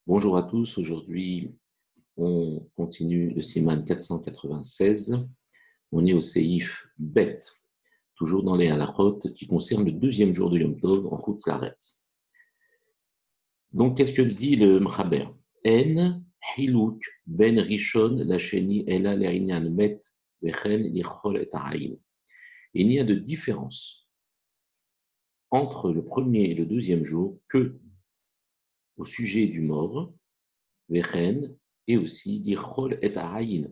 Bonjour à tous, aujourd'hui on continue le Siman 496, on est au Seif Bet, toujours dans les halachot qui concernent le deuxième jour de Yom Tov en Chutz Laaretz. Donc qu'est-ce que dit le M'chaber? En hiluk ben rishon lasheni ela le'inyan met vechen lichol et ha'ayin. Il n'y a de différence entre le premier et le deuxième jour que au sujet du mort, vechen, et aussi lichol et ha'ayin.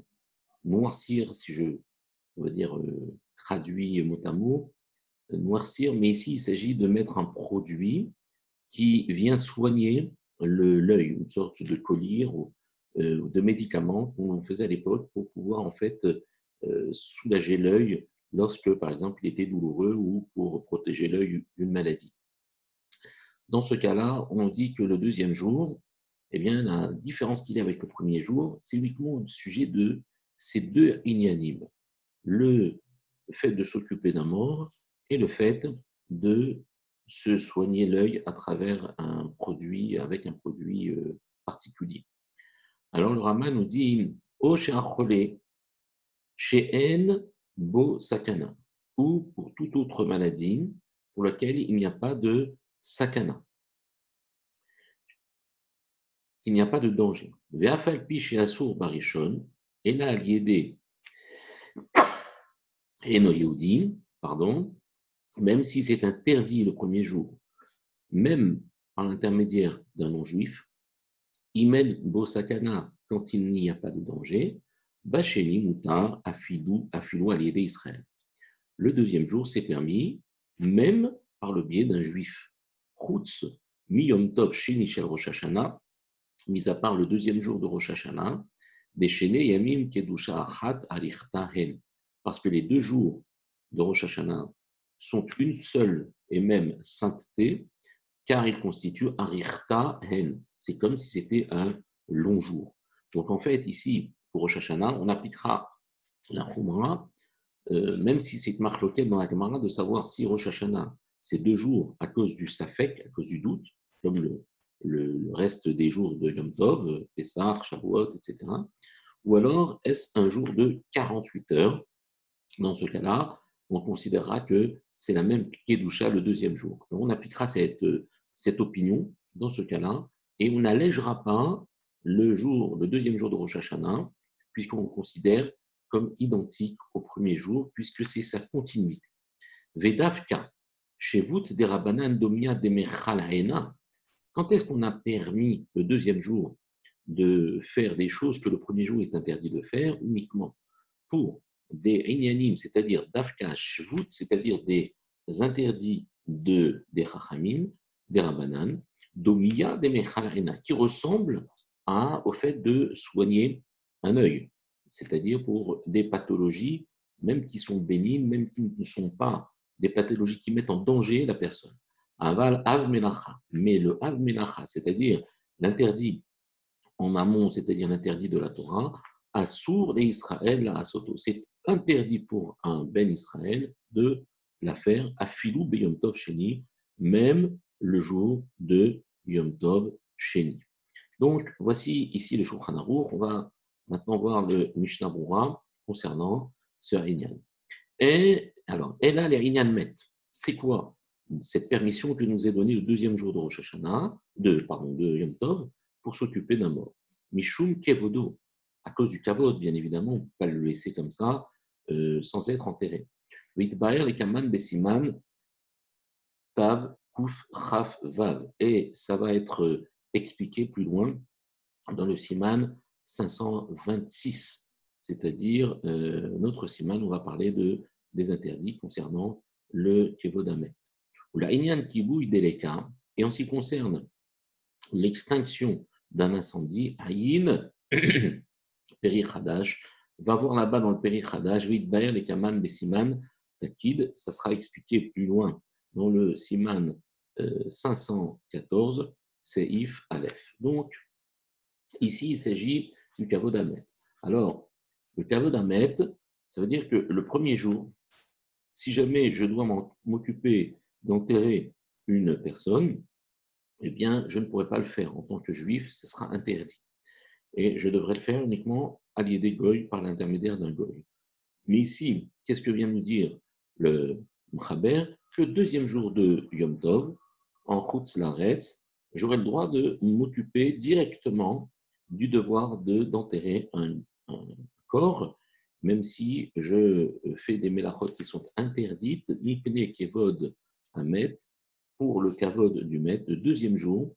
Noircir, si je veux dire traduit mot à mot, noircir, mais ici il s'agit de mettre un produit qui vient soigner l'œil, une sorte de collyre ou de médicament qu'on faisait à l'époque pour pouvoir en fait soulager l'œil lorsque par exemple il était douloureux ou pour protéger l'œil d'une maladie. Dans ce cas-là, on dit que le deuxième jour, eh bien, la différence qu'il y a avec le premier jour, c'est uniquement au sujet de ces deux inyanim. Le fait de s'occuper d'un mort et le fait de se soigner l'œil à travers un produit, avec un produit particulier. Alors le Rama nous dit O she'acholé, she'en bo sakana, ou pour toute autre maladie pour laquelle il n'y a pas de sakana, il n'y a pas de danger. Ve'afal pi she'asur barishon, et là à l'idée eno yehudim, pardon, même si c'est interdit le premier jour, même par l'intermédiaire d'un non-juif, Imel Bosakana, quand il n'y a pas de danger, Bacheni Moutar Afilou Aliédé Israël. Le deuxième jour, c'est permis, même par le biais d'un juif. Chutz Miyom Tov Sheni Shel Rosh Hashanah, mis à part le deuxième jour de Rosh Hashanah, Deshene Yamim Kedusha Achat Arichta Hen, parce que les deux jours de Rosh Hashanah sont une seule et même sainteté, car il constitue Arichta Hen. C'est comme si c'était un long jour. Donc en fait, ici, pour Rosh Hashanah, on appliquera la Khumra, même si c'est marloquette dans la Gemara, de savoir si Rosh Hashanah, c'est 2 jours à cause du Safek, à cause du doute, comme le reste des jours de Yom Tov, Pessah, Shavuot, etc. Ou alors, est-ce un jour de 48 heures? Dans ce cas-là, on considérera que c'est la même Kedusha le deuxième jour. Donc, on appliquera cette opinion dans ce cas-là et on n'allégera pas le deuxième jour de Rosh Hashanah, puisqu'on le considère comme identique au premier jour, puisque c'est sa continuité. Vedavka, Shevut des Rabbanan Domia Demechal Haena. Quand est-ce qu'on a permis le deuxième jour de faire des choses que le premier jour est interdit de faire uniquement pour des inyanim, c'est-à-dire d'afka shvut, c'est-à-dire des interdits des chachamim, des rabbanan, domiya des mechalena, qui ressemblent au fait de soigner un œil, c'est-à-dire pour des pathologies, même qui sont bénignes, même qui ne sont pas des pathologies qui mettent en danger la personne. Aval av melacha, mais le av melacha, c'est-à-dire l'interdit en amont, c'est-à-dire l'interdit de la Torah, Assour et Israël la Asoto. C'est interdit pour un Ben Israël de la faire à Filou Yom Tov Sheni, même le jour de Yom Tov Sheni. Donc, voici ici le Shulchan Aruch. On va maintenant voir le Mishnah Berurah concernant ce Inyan. Et alors, et là, les Inyan Met, c'est quoi cette permission que nous est donnée le deuxième jour de Rosh Hashanah, de Yom Tov, pour s'occuper d'un mort? Mishum Kevodo, à cause du kavod, bien évidemment, on ne peut pas le laisser comme ça, sans être enterré. Vitbaer les Kaman Besiman, Tav, Kuf, Chaf, Vav. Et ça va être expliqué plus loin dans le Siman 526, c'est-à-dire notre Siman, on va parler des interdits concernant le Kevod Amet. Ou la Inyan Kibouy Deleka, et en ce qui concerne l'extinction d'un incendie, Aïn, Peri Hadash, va voir là-bas dans le Peri Hadash, Vit Baer, les Kaman, Besiman, Takid, ça sera expliqué plus loin dans le Siman 514, Seif Aleph. Donc, ici, il s'agit du Kavod Amet. Alors, le Kavod Amet, ça veut dire que le premier jour, si jamais je dois m'occuper d'enterrer une personne, eh bien, je ne pourrai pas le faire en tant que juif, ce sera interdit. Et je devrais le faire uniquement à l'idée goy par l'intermédiaire d'un goy. Mais ici, qu'est-ce que vient nous dire le Mchaber? Que le deuxième jour de Yom Tov, en Chutz Laaretz, j'aurai le droit de m'occuper directement du devoir d'enterrer un corps, même si je fais des mélachot qui sont interdites, mipne kevod hamet, pour le kavod du maître, le deuxième jour,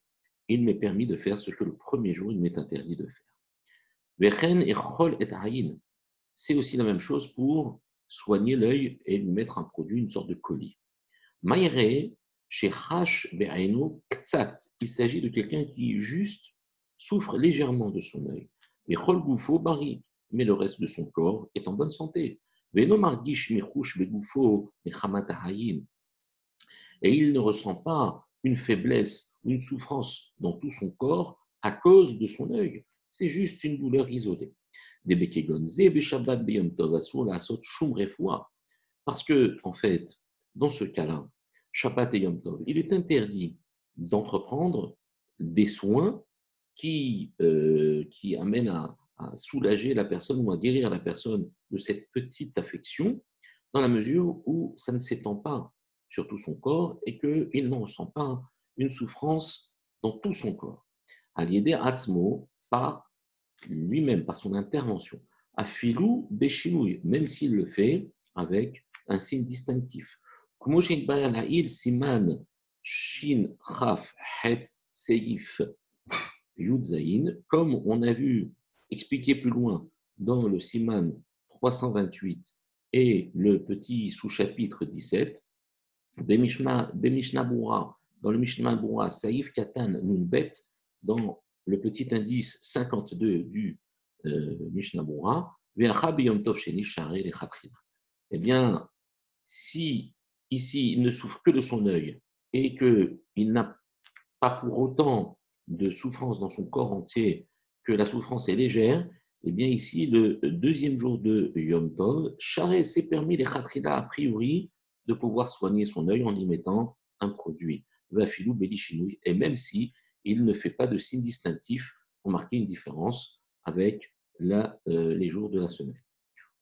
il m'est permis de faire ce que le premier jour, il m'est interdit de faire. Vechen et chol et haïn, c'est aussi la même chose pour soigner l'œil et lui mettre un produit, une sorte de colis. Maïre, chez Hash Be'aino Ktsat, il s'agit de quelqu'un qui juste souffre légèrement de son œil. Mais Chol Goufo Bari, mais le reste de son corps est en bonne santé. Veno Margish Michush Begoufo Mechamat Haïn, et il ne ressent pas une faiblesse ou une souffrance dans tout son corps à cause de son œil. C'est juste une douleur isolée. Parce que, en fait, dans ce cas-là, Shabbat et Yom Tov, il est interdit d'entreprendre des soins qui amènent à soulager la personne ou à guérir la personne de cette petite affection, dans la mesure où ça ne s'étend pas sur tout son corps et qu'il n'en ressent pas une souffrance dans tout son corps. À l'idée Atzmo, par lui-même, par son intervention. Afilou Beshinouy, même s'il le fait avec un signe distinctif. Siman Shin Chaf Het Seif Yudzaïn, comme on a vu expliqué plus loin dans le Siman 328 et le petit sous-chapitre 17, Bemishnabura, dans le Mishnah Bura, Saïf Katan Nunbet, dans le petit indice 52 du Mishnah Bura, eh bien, si ici il ne souffre que de son œil et qu'il n'a pas pour autant de souffrance dans son corps entier, que la souffrance est légère, eh bien ici, le deuxième jour de Yom Tov, Charé s'est permis les Khatrila a priori de pouvoir soigner son œil en y mettant un produit, Vafilou Belishinouy, et même si il ne fait pas de signe distinctif pour marquer une différence avec les jours de la semaine.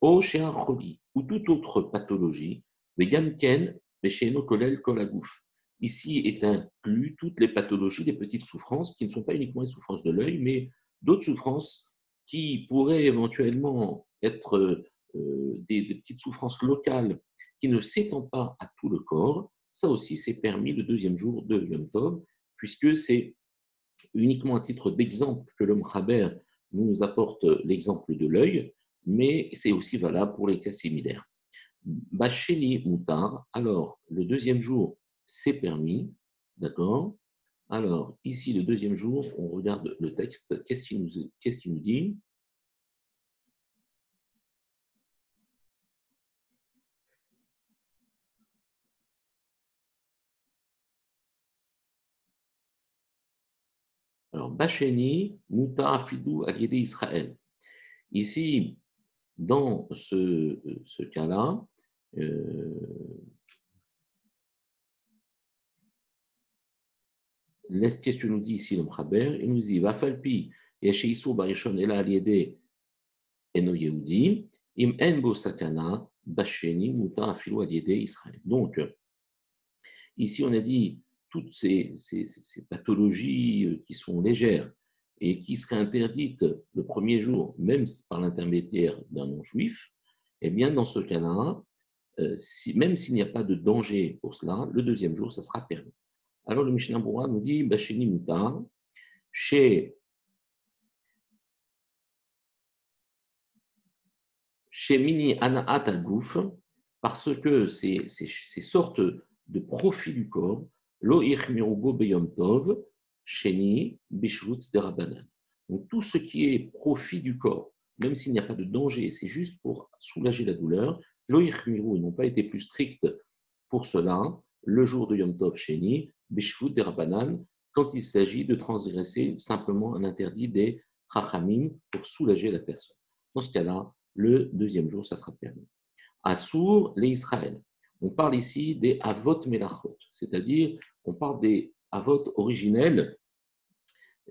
O Shea Choli, ou toute autre pathologie, Vegamken, Vesheno Kolel Kolagouf. Ici est inclus toutes les pathologies, les petites souffrances qui ne sont pas uniquement les souffrances de l'œil, mais d'autres souffrances qui pourraient éventuellement être des petites souffrances locales qui ne s'étendent pas à tout le corps. Ça aussi, c'est permis le deuxième jour de Yom Tov, puisque c'est uniquement à titre d'exemple que le Mchaber nous apporte l'exemple de l'œil, mais c'est aussi valable pour les cas similaires. Bacheli Moutar, alors le deuxième jour, c'est permis, d'accord? Alors, ici, le deuxième jour, on regarde le texte, qu'est-ce qu'il nous dit? Alors, Bacheni Moutar Afidou Aliédé Israël. Ici, dans ce cas-là, qu'est-ce que nous dit ici le Mchaber? Il nous dit Vafalpi, Yesheisu Barishon Ela Aliédé Eno Yehudi, Im En Bo Sakana, Bacheni Moutar Afidou Aliédé Israël. Donc, ici, on a dit toutes ces pathologies qui sont légères et qui seraient interdites le premier jour, même par l'intermédiaire d'un non-juif, eh bien, dans ce cas-là, même s'il n'y a pas de danger pour cela, le deuxième jour, ça sera permis. Alors, le Mishnah Bura nous dit Bacheni Mutar, chez Mini Anaat al-Gouf, parce que ces sortes de profils du corps, Lo Ichmirubo Beyom Tov, Sheni Bishvut de Rabbanan. Donc tout ce qui est profit du corps, même s'il n'y a pas de danger, c'est juste pour soulager la douleur, Lo Ichmiru, ils n'ont pas été plus stricts pour cela, le jour de Yom Tov Sheni, Bishvut de Rabbanan, quand il s'agit de transgresser simplement un interdit des Chachamim pour soulager la personne. Dans ce cas-là, le deuxième jour, ça sera permis. Assour, les Israël. On parle ici des Avot Melachot, c'est-à-dire on parle des avot originel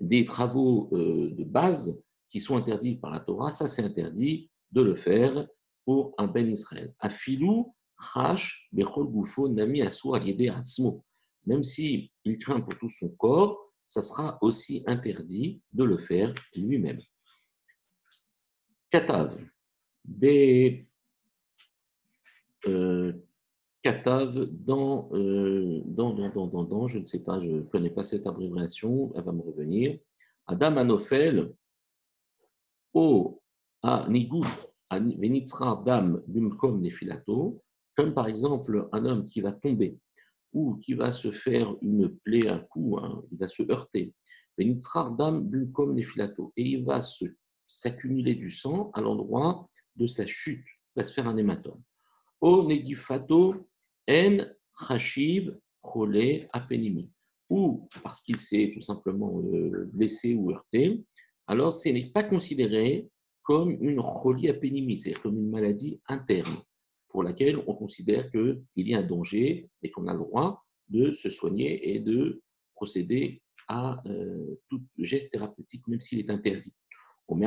des travaux de base qui sont interdits par la Torah, ça c'est interdit de le faire pour un ben Israël. Afilou, chash, bechol gufo, nami asu al-yede atzmo. Même s'il craint pour tout son corps, ça sera aussi interdit de le faire lui-même. Katav, Katav je ne sais pas, je ne connais pas cette abréviation, elle va me revenir. Adam Anofel, O a Niguf, Venitzra Dam Bumkom Nefilato, comme par exemple un homme qui va tomber ou qui va se faire une plaie, un coup, hein, il va se heurter. Venitzra Dam Bumkom Nefilato, et il va s'accumuler du sang à l'endroit de sa chute, il va se faire un hématome. O Negifato En Chashiv Chole Apenimi, ou parce qu'il s'est tout simplement blessé ou heurté, alors ce n'est pas considéré comme une choli apenimi, c'est-à-dire comme une maladie interne pour laquelle on considère qu'il y a un danger et qu'on a le droit de se soigner et de procéder à tout geste thérapeutique, même s'il est interdit. Mais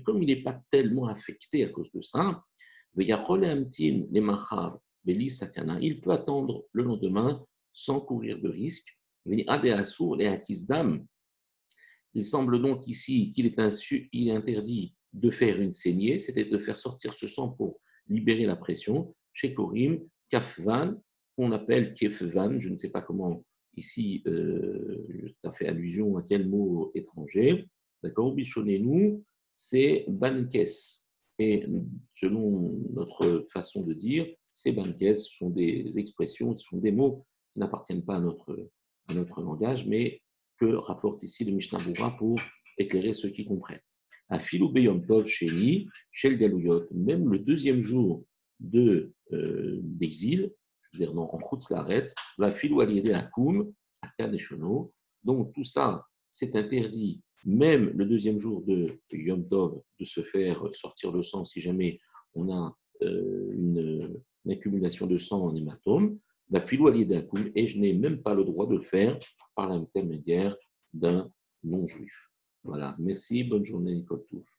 comme il n'est pas tellement affecté à cause de ça, il peut attendre le lendemain sans courir de risque. Il semble donc ici qu'il est interdit de faire une saignée, c'est-à-dire de faire sortir ce sang pour libérer la pression. Chez Korim, Kafvan, qu'on appelle Kefvan, je ne sais pas comment ici ça fait allusion à quel mot étranger. D'accord, Bichonnez-nous, c'est Bankes. Et selon notre façon de dire, ces Bankes sont des expressions, ce sont des mots qui n'appartiennent pas à notre langage, mais que rapporte ici le Mishnah Berurah pour éclairer ceux qui comprennent. À Filou Beyom Tov Sheni, Shel Galouyot, même le deuxième jour d'exil, c'est-à-dire en Chutz Laaretz, va Filou Aliédé Akoum, Akan et Shono. Donc tout ça, c'est interdit, même le deuxième jour de Yom Tov, de se faire sortir le sang si jamais on a une accumulation de sang en hématome. La filou aliédakoum, et je n'ai même pas le droit de le faire par l'intermédiaire d'un non-juif. Voilà, merci, bonne journée Nicole Touf.